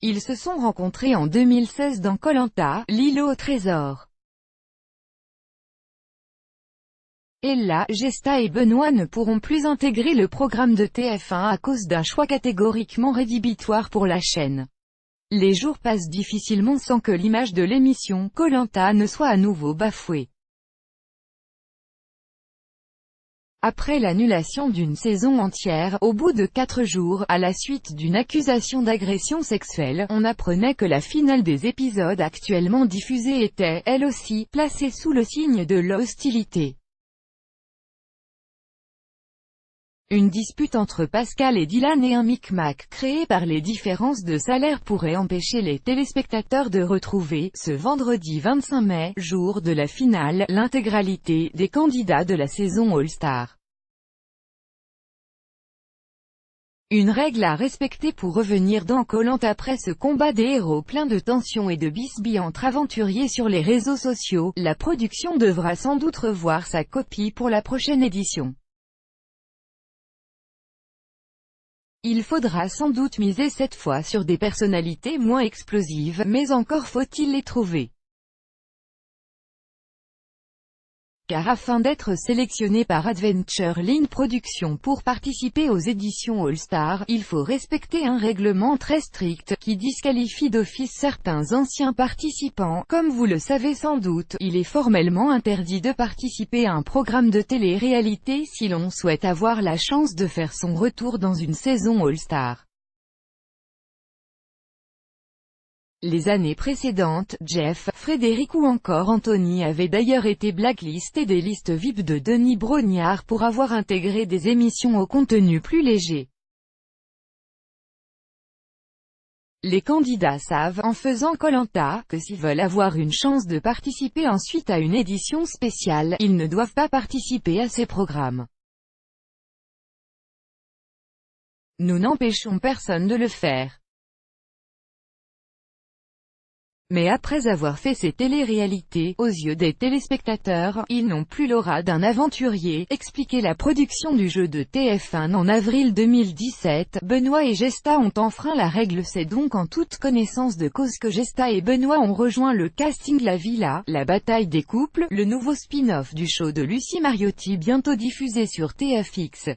Ils se sont rencontrés en 2016 dans Koh Lanta, l'îlot au trésor. Ella, Gesta et Benoît ne pourront plus intégrer le programme de TF1 à cause d'un choix catégoriquement rédhibitoire pour la chaîne. Les jours passent difficilement sans que l'image de l'émission Koh Lanta ne soit à nouveau bafouée. Après l'annulation d'une saison entière, au bout de 4 jours, à la suite d'une accusation d'agression sexuelle, on apprenait que la finale des épisodes actuellement diffusés était, elle aussi, placée sous le signe de l'hostilité. Une dispute entre Pascal et Dylan et un micmac créé par les différences de salaire pourrait empêcher les téléspectateurs de retrouver, ce vendredi 25 mai, jour de la finale, l'intégralité des candidats de la saison All-Star. Une règle à respecter pour revenir dans Koh Lanta après ce combat des héros plein de tensions et de bisbilles entre aventuriers sur les réseaux sociaux, la production devra sans doute revoir sa copie pour la prochaine édition. Il faudra sans doute miser cette fois sur des personnalités moins explosives, mais encore faut-il les trouver. Car afin d'être sélectionné par Adventure Line Productions pour participer aux éditions All-Star, il faut respecter un règlement très strict, qui disqualifie d'office certains anciens participants. Comme vous le savez sans doute, il est formellement interdit de participer à un programme de télé-réalité si l'on souhaite avoir la chance de faire son retour dans une saison All-Star. Les années précédentes, Jeff, Frédéric ou encore Anthony avaient d'ailleurs été blacklistés des listes VIP de Denis Brognard pour avoir intégré des émissions au contenu plus léger. Les candidats savent, en faisant Koh Lanta, que s'ils veulent avoir une chance de participer ensuite à une édition spéciale, ils ne doivent pas participer à ces programmes. Nous n'empêchons personne de le faire. Mais après avoir fait ces télé-réalités, aux yeux des téléspectateurs, ils n'ont plus l'aura d'un aventurier, expliquait la production du jeu de TF1 en avril 2017. Benoît et Gesta ont enfreint la règle. C'est donc en toute connaissance de cause que Gesta et Benoît ont rejoint le casting La Villa, la bataille des couples, le nouveau spin-off du show de Lucie Mariotti bientôt diffusé sur TFX.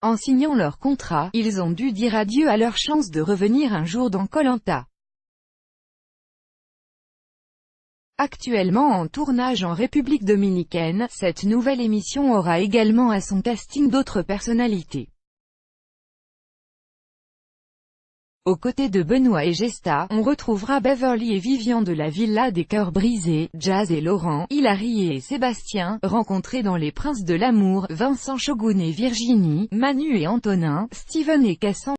En signant leur contrat, ils ont dû dire adieu à leur chance de revenir un jour dans Koh Lanta. Actuellement en tournage en République dominicaine, cette nouvelle émission aura également à son casting d'autres personnalités. Aux côtés de Benoît et Gesta, on retrouvera Beverly et Vivian de la Villa des Cœurs Brisés, Jazz et Laurent, Hilary et Sébastien, rencontrés dans Les Princes de l'amour, Vincent Shogun et Virginie, Manu et Antonin, Steven et Cassandre.